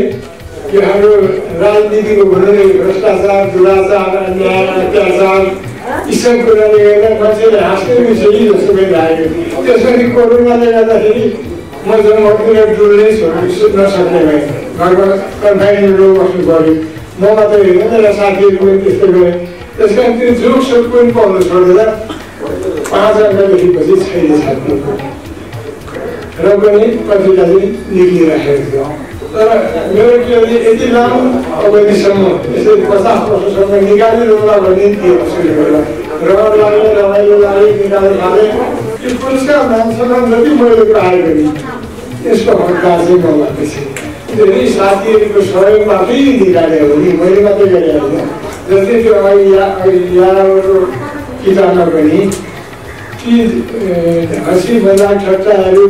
यो हाम्रो राजनीतिको भनौँ न भ्रष्टाचार दुराचार अन्याय अत्याचार यी सब कुराले गर्दा मान्छेले हाँस्ने विषय जस्तो भइरहेको थियो त्यसरी कोरोनाले गर्दाखेरि म जन्मतिर डुल्नै नसक्ने भएँ घरमा कन्फाइनमेन्टमा बस्नु पऱ्यो म मात्रै होइन मेरा साथीहरू पनि त्यस्तै गरे त्यस कारण त्यो जोक सोक पनि पाउनु छोडेर 5 अङ्क लेखेपछि छैन साथी र पनि पत्रिका चाहिँ निक्लिराखेको थियो तर मेरो के भने यति लामो अवधिसम्म यसरी 50 वर्षसम्म निकालिरहला भन्ने थियो सुरु बेला रहर लाग्यो रमाइलो लाग्यो निकालेर थालेँ त्यो पुरस्कार मान्छेलाई जति मैले पाएको नि यसको हकदार चाहिँ म लाग्दैछ धेरै साथीहरूको सहयोगबाटै निकाले हो नि मैले मात्रै गरेँ होइन जस्तै त्यो यहाँको किताबमा पनि ती हाँसी मजाक ठट्टाहरू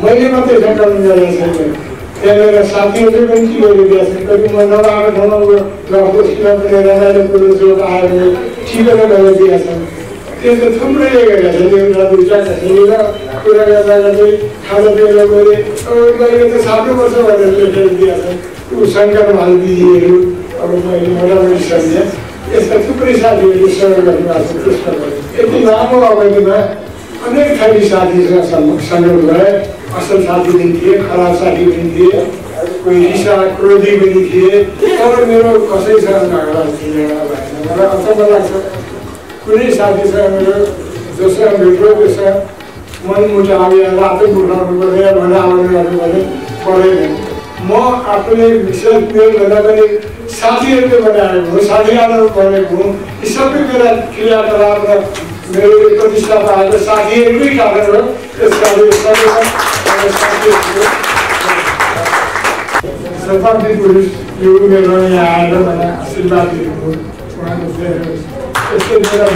मैले मात्रै सङ्कलन गरेको छैन त्यहाँनिर साथीहरूले पनि के गरिदिएको छ कति म नभएको ठाउँमा गफकोसीमा पनि रमाइलो कुरो जोक आयो भने ठिकै गरिदिएका छन् त्यो त थुप्रैले गरेका छन् एउटा दुईवटा कसैले कुरा गर्दा गर्दै खाजापिजा गरे मैले त छाप्नुपर्छ भनेर लेखेर दिएका छन् ऊ शङ्कर भाल दिदीहरू अब मैले मोटामोटी सम्झेँ यस्ता थुप्रै साथीहरू सहयोग गर्नुभएको छ त्यसमा यति लामो अवधिमा अनेक थरी साथीसँग सङ्गत भए असल साथी पनि थिए खराब साथी पनि थिए कोही रिसा क्रोधी पनि थिए तर मेरो कसैसँग झगडा थिएन भएन मलाई अचम्म लाग्छ कुनै साथीसँग मेरो जोसँग भेट्यो त्योसँग मनमुटाव या रातो बुझाउनु पर्ने या भनाउनु गर्नु पर्ने परेन म आफूले विशेष मेरो भन्दा पनि साथीहरूले बनाएको हो, साथीहरू भनेको हो। यी सबै मेरा क्रियाकलाप र मेरो प्रतिष्ठा पाएको साथीहरूकै कारण हो। त्यस कारण सबैलाई साथीहरू शताब्दी पुरुष यो मेरो यहाँ आएर मलाई आशीर्वाद दिएको उहाँको यस्तो मेरा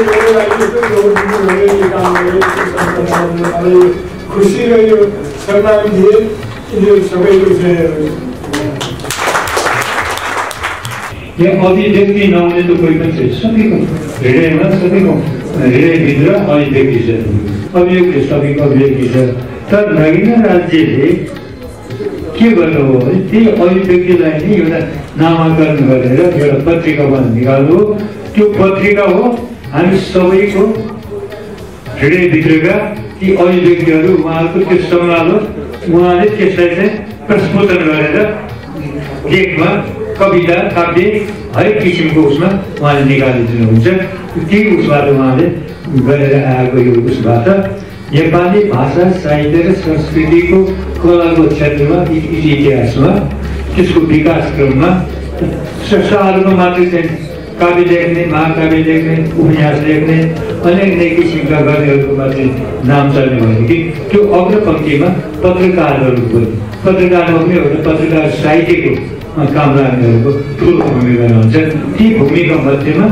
मेरो लागि काम गरेँ खुसी र यो सम्मान दिए यो सबैको यहाँ अभिव्यक्ति नहुने त कोही पनि छैन। सबैको हृदयमा सबैको हृदयभित्र अभिव्यक्ति छ, अभिव्यक्ति सबैको अभिव्यक्ति छ। तर नगिना राज्यले के गर्नु हो भने त्यही अभिव्यक्तिलाई नै एउटा नामाकरण गरेर एउटा पत्रिकामा निकाल्नु हो। त्यो पत्रिका हो हामी सबैको हृदयभित्रका ती अभिव्यक्तिहरू उहाँहरूको त्यो सङ्ग्रह हो। उहाँले त्यसलाई चाहिँ प्रस्फुटन गरेर लेखमा कविता काव्य हरेक किसिमको उसमा उहाँले निकालिदिनुहुन्छ। त्यही उसबाट उहाँले गरेर आएको यो उसबाट नेपाली भाषा साहित्य र संस्कृतिको कलाको क्षेत्रमा इतिहासमा त्यसको विकास क्रममा संस्थाहरूमा मात्रै चाहिँ काव्य लेख्ने, महाकाव्य लेख्ने, उपन्यास लेख्ने अनेक किसिमका गर्नेहरूको मात्रै नाम चल्ने भयो कि त्यो अग्रपङ्क्तिमा पत्रकारहरू पनि पत्रकारमा पनि एउटा पत्रकार साहित्यको काम लाग्नेहरूको ठुलो भूमिका रहन्छ। ती भूमिका मध्येमा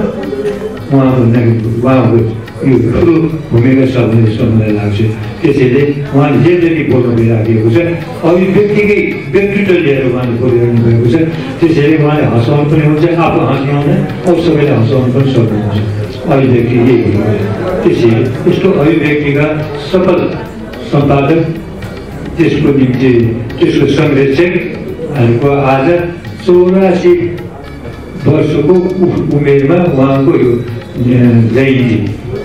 उहाँको यो ठुलो भूमिका छ भन्ने जस्तो मलाई लाग्छ। त्यसैले उहाँले जे जति बोल्नु भइराखेको छ अभिव्यक्तिकै व्यक्तित्व लिएर उहाँले बोलिरहनु भएको छ। त्यसैले उहाँले हँसाउनु पनि हुन्छ, आफू हाँस्नुहुने अरू सबैलाई हँसाउनु पनि सक्नुहुन्छ। अभिव्यक्ति यही हो। त्यसैले यस्तो अभिव्यक्तिका सफल सम्पादक त्यसको निम्ति त्यसको संरक्षकहरूको आज 84 वर्षको उमेरमा उहाँको यो जयन्ती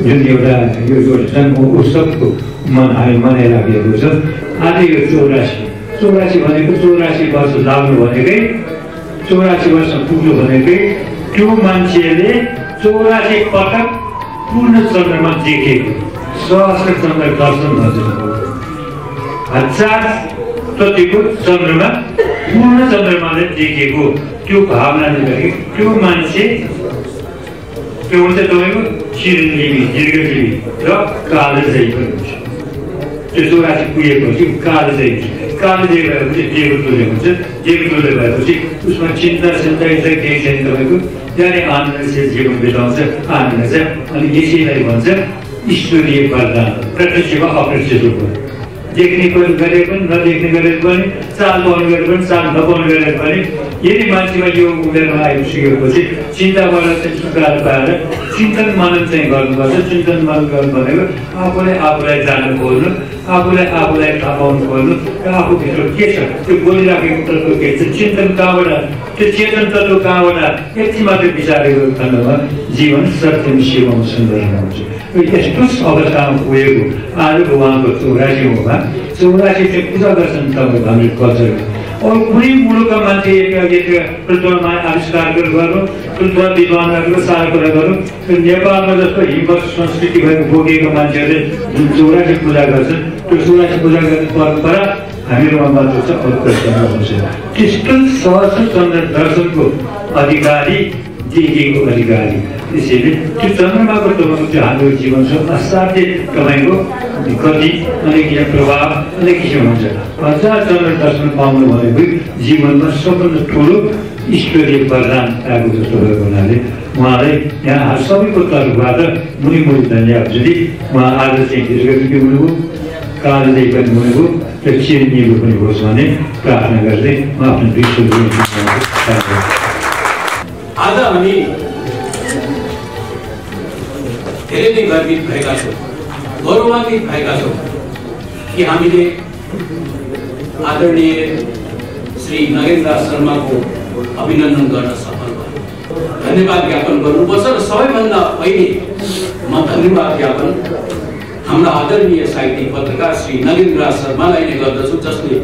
जुन एउटा यो जन्म उत्सवको मनाइराखेको छ। आज यो 84 भनेको 84 वर्ष लाग्नु भनेकै 84 वर्ष पुग्नु भनेकै त्यो मान्छेले 84 पटक पूर्ण चन्द्रमा देखेको सहस्र चन्द्र दर्शन भन्छ। 1000 प्रतिको चन्द्रमा पूर्ण चन्द्रमाले देखेको त्यो भावनाले गरे त्यो मान्छे त्यो हुन्छ तपाईँको चिरञ्जीवी दीर्घजीवी र कालजयी पनि हुन्छ। त्यो 84 पुगेपछि कालजयी भएपछि देवतुल्य हुन्छ। देवतुल्य भएपछि उसमा चिन्ता केही छैन तपाईँको त्यहाँले आनन्द से जीवन बिताउँछ आनन्द छ। अनि यसैलाई भन्छ ईश्वरीय वरदान, प्रत्यक्ष वा अप्रत्यक्ष रूपमा देख्ने पनि गरे पनि नदेख्ने गरेर पनि चाल पाउनु गरेर पनि चाल नपाउनु गरेर पनि यदि मान्छेमा यो उमेरमा आइसकेपछि चिन्ताबाट चाहिँ छुटकारा पाएर चिन्तन मनन चाहिँ गर्नुपर्छ। चिन्तन मनन गर्नु भनेको आफूलाई जान्नु खोज्नु, आफूलाई थाहा पाउनु खोज्नु र आफूभित्र के छ त्यो बोलिराखेको तत्त्व के छ, चिन्तन कहाँबाट त्यो चेतन तत्त्व कहाँबाट यति मात्रै विचारेको खण्डमा जीवन सत्यम शिवम सुन्दर हुन्छ। यस्तो अवस्थामा पुगेको आजको उहाँको 84 चाहिँ पूजा गर्छन् तपाईँको हामीले कल्चरमा। अरू कुनै मुलुकका मान्छे पृथ्वीमा आविष्कार गर्नु पृथ्वी विद्वानहरूको सारा कुरा गर्नु नेपालमा जस्तो हिम्मत संस्कृति भएको बोकेको मान्छेहरूले जुन 84 पूजा गर्छन् त्यो 84 पूजा गर्ने परम्परा हामीहरूमा मात्र छ, अरू कसैमा हुन्छ। त्यस्तो सहस्र चन्द्र दर्शनको अधिकारी दिएको अधिकारी। त्यसैले त्यो चन्द्रमाको तपाईँको त्यो हाम्रो जीवन छ असाध्य तपाईँको गति अनेक किसिम प्रभाव अनेक किसिम हुन्छ। 1000 चन्द्र दर्शन पाउनु भनेको जीवनमा सबभन्दा ठुलो ईश्वरीय वरदान आएको जस्तो भएको हुनाले उहाँलाई यहाँ सबैको तर्फबाट मुनि धन्यवाद। यदि उहाँ आज चाहिँ दीर्घजीवी हुनुभयो, कालजयी पनि हुनुभयो र चिरञ्जीवी पनि होस् भन्ने प्रार्थना गर्दै म आफ्नो आज हामी धेरै नै गर्वित भएका छौँ, गौरवान्वित भएका छौँ कि हामीले आदरणीय श्री नगेन्द्र शर्माको अभिनन्दन गर्न सफल भयौँ। धन्यवाद ज्ञापन गर्नुपर्छ र सबैभन्दा पहिले म धन्यवाद ज्ञापन हाम्रा आदरणीय साहित्यिक पत्रकार श्री नगेन्द्र शर्मालाई नै गर्दछु, जसले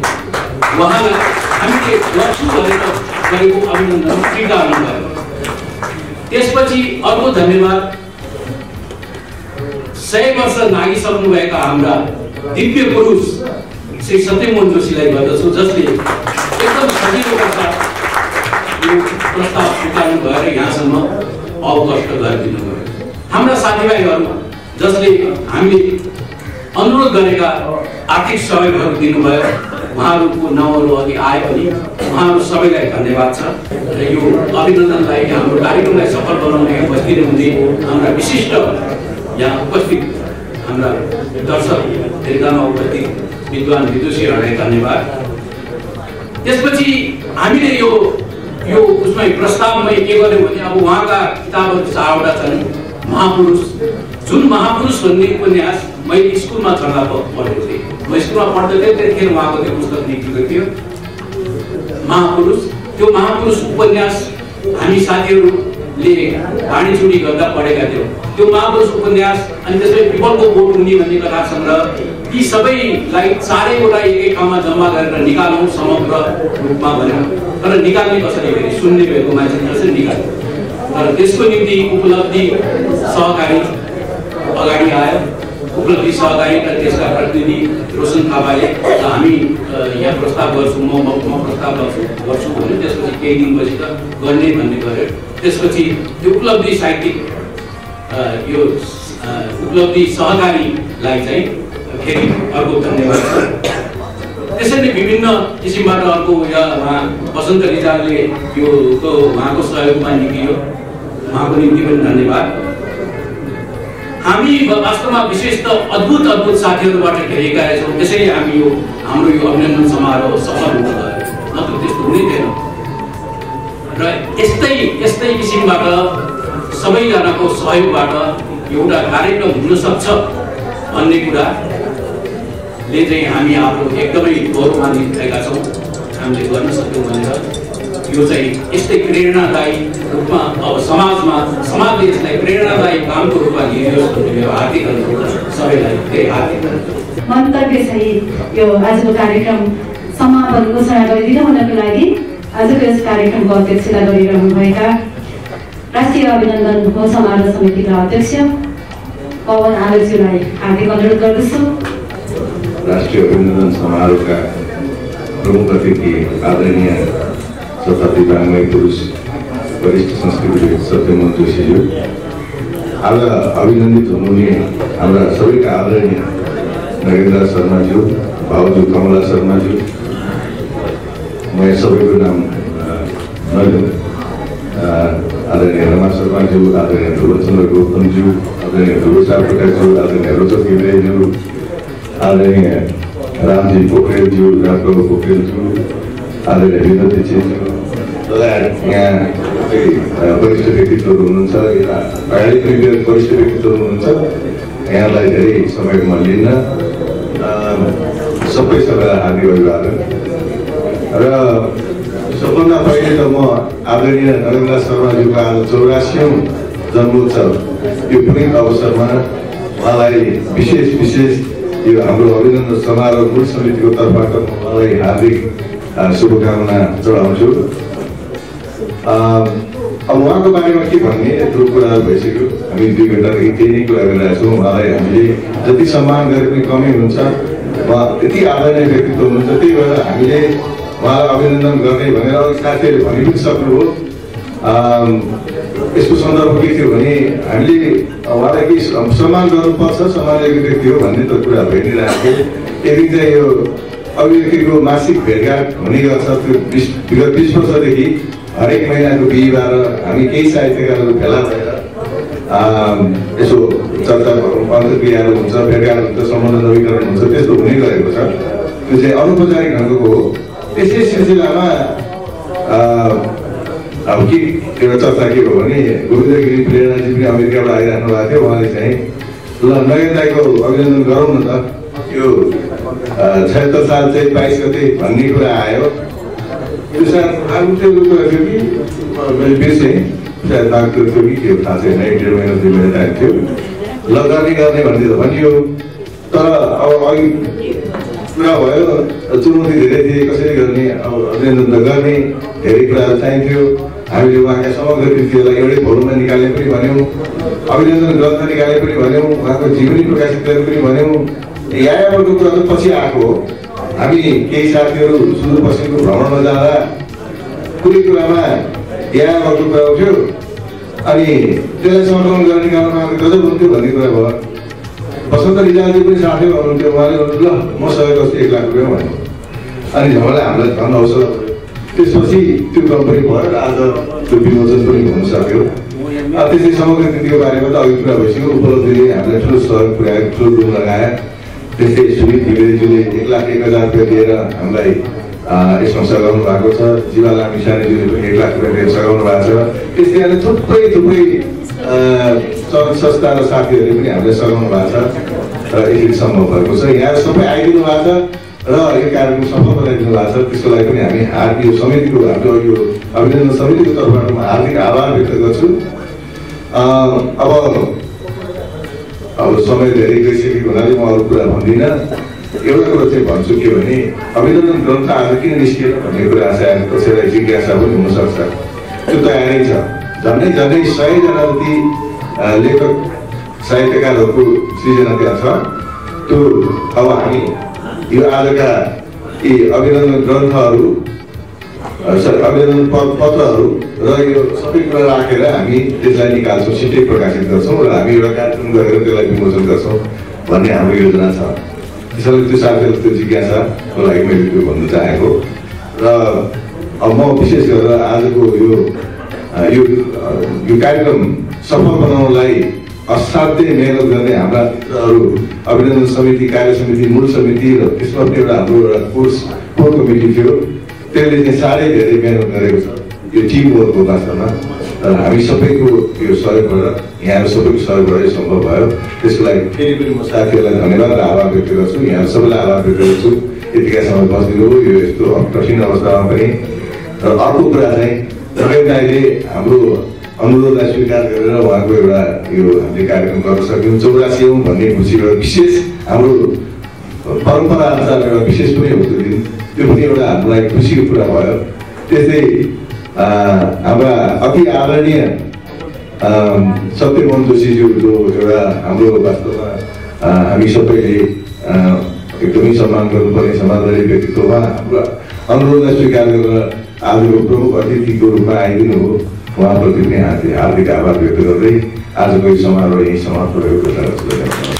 उहाँलाई हामीले गर्छु भनेर गरेको अभिनन्दन स्वीकार्नु भयो। त्यसपछि अर्को धन्यवाद 100 वर्ष नागिसक्नुभएका हाम्रा दिव्य पुरुष श्री सत्यमोहन जोशीलाई गर्दछु, जसले एकदम सजिलोका साथ यो प्रस्ताव स्वीकार्नु भएर यहाँसम्म अवकष्ट गरिदिनु भयो। हाम्रा साथीभाइहरू जसले हामीले अनुरोध गरेका आर्थिक सहयोगहरू दिनुभयो, उहाँहरूको नाउँहरू अघि आए पनि उहाँहरू सबैलाई धन्यवाद छ। र यो अभिनन्दनलाई हाम्रो कार्यक्रमलाई सफल बनाउने उपस्थित हुने हाम्रा विशिष्ट यहाँ उपस्थित हाम्रा दर्शक दीर्घामा उपस्थित विद्वान विदुषीहरूलाई धन्यवाद। त्यसपछि हामीले यो उसमै प्रस्तावमै के गर्यौँ भने अब उहाँका किताबहरू 4वटा छन्। महापुरुष, जुन महापुरुष भन्ने उपन्यास मैले स्कुलमा चढ्दा पढेको थिएँ। म स्कुलमा पढ्दै थिएँ, त्यतिखेर उहाँको त्यो पुस्तक निस्केको थियो महापुरुष। त्यो महापुरुष उपन्यास हामी साथीहरूले बाँडीचुँडी गर्दा पढेका थियौँ। त्यो महापुरुष उपन्यास अनि त्यसपछि पिपलको बोट उनी भन्ने कथा सङ्ग्रह, यी सबैलाई 4वटा एकै ठाउँमा जम्मा गरेर निकालौँ समग्र रूपमा भन्यौँ। तर निकाल्ने कसरी फेरि सुन्ने भएको मान्छे कसरी निकाल्ने, तर त्यसको निम्ति उपलब्धि सहकारी अगाडि आयो। उपलब्धि सहकारी र त्यसका प्रतिनिधि रोशन थापाले हामी यहाँ प्रस्ताव गर्छौँ, म प्रस्ताव गर्छु भन्यो। त्यसपछि केही दिनपछि त गर्ने भन्ने गऱ्यो। त्यसपछि यो उपलब्धि साहित्यिक यो उपलब्धि सहकारीलाई चाहिँ फेरि अर्को धन्यवाद छ। त्यसरी विभिन्न किसिमबाट अर्को उहाँ वसन्त रिजालले यो उहाँको सहयोगमा निक्लियो, उहाँको निम्ति पनि धन्यवाद। हामी वास्तवमा विशेष त अद्भुत साथीहरूबाट घेरिएका रहेछौँ। त्यसैले हामी हाम्रो यो अभिनन्दन समारोह सफल हुन गयो, नत्र त्यस्तो हुनै थिएन। र यस्तै किसिमबाट सबैजनाको सहयोगबाट एउटा कार्यक्रम हुन सक्छ भन्ने कुराले चाहिँ हामी आफ्नो एकदमै गौरवान्वित भएका छौँ। हामीले गर्न सक्यौँ भनेर यो चाहिँ यस्तै प्रेरणादायी रूपमा अब समाजले यसलाई प्रेरणादायी कामको रूपमा लिइयोस् भन्ने मेरो हार्दिक अनुरोध सबैलाई धेरै हार्दिक मन्तव्य सहित यो आजको कार्यक्रम समापन घोषणा गरिदिनु हुनको लागि आजको यस कार्यक्रमको अध्यक्षता गरिरहनुभएका राष्ट्रिय अभिनन्दन हो समारोह समितिका अध्यक्ष पवन आलोकज्यूलाई हार्दिक अनुरोध गर्दछु। राष्ट्रिय अभिनन्दन समारोहका प्रमुख अतिथि आदरणीय शताब्दी बाङ्मय पुरुष वरिष्ठ संस्कृतिविद सत्यमोहन जोशीज्यू, आज अभिनन्दित हुनुहुने हाम्रा सबैका आदरणीय नगेन्द्र शर्माज्यू, भाउजू कमला शर्माज्यू, म सबैको नाम नलिउँ, आदरणीय रमा शर्माज्यू, आदरणीय ध्रुवचन्द्र गौतमज्यू, आदरणीय ध्रुव सापकोटाज्यू, आदरणीय रोचक घिमिरेज्यू, आदरणीय रामजी पोखरेलज्यू, रामप्रभु पोखरेलज्यू, आदरणीय विनोदी ज्यू लगायत यहाँ वरिष्ठ व्यक्तित्वहरू हुनुहुन्छ, अगाडि पनि वरिष्ठ व्यक्तित्वहरू हुनुहुन्छ। यहाँलाई धेरै समय म लिन्न, सबैलाई हार्दिक अभिवादन। र सबभन्दा पहिले त म आदरणीय नरेन्द्र शर्माज्यूको आज 84औं जन्मोत्सव यो पुनित अवसरमा उहाँलाई विशेष यो हाम्रो अभिनन्दन समारोह मूल समितिको तर्फबाट उहाँलाई हार्दिक शुभकामना चढाउँछु। अब उहाँको बारेमा के भन्ने यत्रो कुराहरू भइसक्यो, हामी 2 घन्टादेखि त्यही नै कुरा गरिरहेका छौँ। उहाँलाई हामीले जति सम्मान गरे पनि कमै हुन्छ, उहाँ यति आदरणीय व्यक्तित्व हुनुहुन्छ। त्यही भएर हामीले उहाँलाई अभिनन्दन गर्ने भनेर अरू साथीहरूले भनि पनि सक्नुभयो। यसको सन्दर्भ के थियो भने हामीले उहाँलाई केही सम्मान गर्नुपर्छ, सम्मानयोग्य व्यक्ति हो भन्ने त कुरा भइ नै रहेको थियो। यदि चाहिँ यो अभिव्यक्तिको मासिक भेटघाट हुने गर्छ, त्यो विगत 20 वर्षदेखि हरेक महिनाको बिहिबार हामी केही साहित्यकारहरू भेला भएर यसो चर्चा अन्तर्क्रियाहरू हुन्छ, भेटघाट हुन्छ, सम्बन्ध नवीकरण हुन्छ, त्यस्तो हुने गरेको छ। त्यो चाहिँ अनौपचारिक ढङ्गको हो। त्यसै सिलसिलामा अब के एउटा चर्चा के हो भने गोविन्द गिरी प्रेरणाजी पनि अमेरिकाबाट आइराख्नु भएको थियो। उहाँले चाहिँ ल नगेन्द्र दाइको अभिनन्दन गरौँ न त, यो 76 साल चाहिँ 22 गते भन्ने कुरा आयो। त्यो साथ आगो त्यो कुरा थियो कि मैले बिर्सेँ, सायद माग्दो थियो कि के थाहा छैन, 1.5 महिना 2 महिना टाइम थियो। ल गर्ने भन्ने त भनियो, तर अब अघि कुरा भयो, चुनौती धेरै थिए, कसरी गर्ने, अब अभिनन्दन त गर्ने धेरै कुराहरू चाहिन्थ्यो। हामीले उहाँका समग्र कृतिहरूलाई एउटै फोरममा निकाल्ने पनि भन्यौँ, अभिनन्दन ग्रन्थ निकाल्ने पनि भन्यौँ, उहाँको जीवनी प्रकाशित गर्ने पनि भन्यौँ। यायावरको कुरा त पछि आएको हो। हामी केही साथीहरू सुदूरपश्चिमको भ्रमणमा जाँदा कुनै कुरामा यहाँ गर्नु कुरा उठ्यो अनि त्यसलाई समर्थन गर्ने काममा गजब हुन्थ्यो भन्ने कुरा भयो। बसन्त रिजालजी पनि साथै हुनुहुन्थ्यो, उहाँले भन्नु ल म सहयोग गर्छु 1 लाख रुपियाँ भन्यो। अनि झमलाई हामीलाई धन अवसर त्यसपछि त्यो कम्पनी भयो र आज त्यो विमोचन पनि हुन सक्यो। त्यसै समग्र नीतिको बारेमा त अघि कुरा भइसक्यो, उपलब्धिले हामीलाई ठुलो सहयोग पुर्यायो, ठुलो डुम लगाए। त्यस्तै सुमित घिमिरेज्यूले 1,01,000 रुपियाँ दिएर हामीलाई यसमा सघाउनु भएको छ। जीवा लामिछानेज्यूले पनि 1 लाख रुपियाँ दिएर सघाउनु भएको छ। त्यस्तै गरी थुप्रै संस्था र साथीहरूले पनि हामीलाई सघाउनु भएको छ र यसरी सम्भव भएको छ। यहाँ सबै आइदिनु भएको छ र यो कार्यक्रम सफल बनाइदिनु भएको छ। त्यसको लागि पनि हामी यो समितिको हाम्रो यो अभिनन्दन समितिको तर्फबाट म हार्दिक आभार व्यक्त गर्छु। अब समय धेरै गइसकेको हुनाले म अरू कुरा भन्दिनँ। एउटा कुरा चाहिँ भन्छु के भने अभिनन्दन ग्रन्थ आज किन निस्किएन भन्ने कुरा सायद कसैलाई जिज्ञासा पनि हुनसक्छ। त्यो तयारी छ। झन्डै 100 जना जति लेखक साहित्यकारहरूको सृजना त्यहाँ छ। त्यो अब हामी यो आजका यी अभिनन्दन ग्रन्थहरू अभिनन्दन पत्रहरू र यो सबै कुरा राखेर हामी त्यसलाई निकाल्छौँ, छिट्टै प्रकाशित गर्छौँ र हामी एउटा कार्यक्रम गरेर त्यसलाई विमोचन गर्छौँ भन्ने हाम्रो योजना छ। त्यसैले त्यो साथीहरूको त्यो जिज्ञासाको लागि मैले त्यो भन्न चाहेको। र अब म विशेष गरेर आजको यो कार्यक्रम सफल बनाउनलाई असाध्यै मेहनत गर्ने हाम्रा मित्रहरू अभिनन्दन समिति, कार्य समिति, मूल समिति र त्यसमा पनि एउटा हाम्रो एउटा कोर कमिटी थियो। त्यसले चाहिँ साह्रै धेरै मेहनत गरेको छ। यो टिम वर्कको वास्तवमा हामी सबैको यो सहयोगबाट यहाँहरू सबैको सहयोगबाट यो सम्भव भयो। त्यसको लागि फेरि पनि म साथीहरूलाई धन्यवाद र आभार व्यक्त गर्छु। यहाँहरू सबैलाई आभार व्यक्त गर्छु यतिका समय बस्दिनु यो यस्तो कठिन अवस्थामा पनि। र अर्को कुरा चाहिँ नगेन दाइले हाम्रो अनुरोधलाई स्वीकार गरेर उहाँको एउटा यो हामीले कार्यक्रम गर्न सक्यौँ। 84औं भन्ने खुसी भयो। विशेष हाम्रो परम्परा अनुसार एउटा विशेष पनि हो त्यो दिन। त्यो पनि एउटा हाम्रो लागि खुसीको कुरा भयो। त्यस्तै हाम्रा अति आदरणीय सत्यमोहन जोशीज्यू जो एउटा हाम्रो वास्तवमा हामी सबैले एकदमै सम्मान गर्नुपर्ने समाजवादी व्यक्तित्वमा हाम्रो अनुरोधलाई स्वीकार गरेर आजको प्रमुख अतिथिको रूपमा आइदिनु हो। उहाँप्रति पनि हार्दिक आभार व्यक्त गर्दै आजको यो समारोह यही समाप्त भएको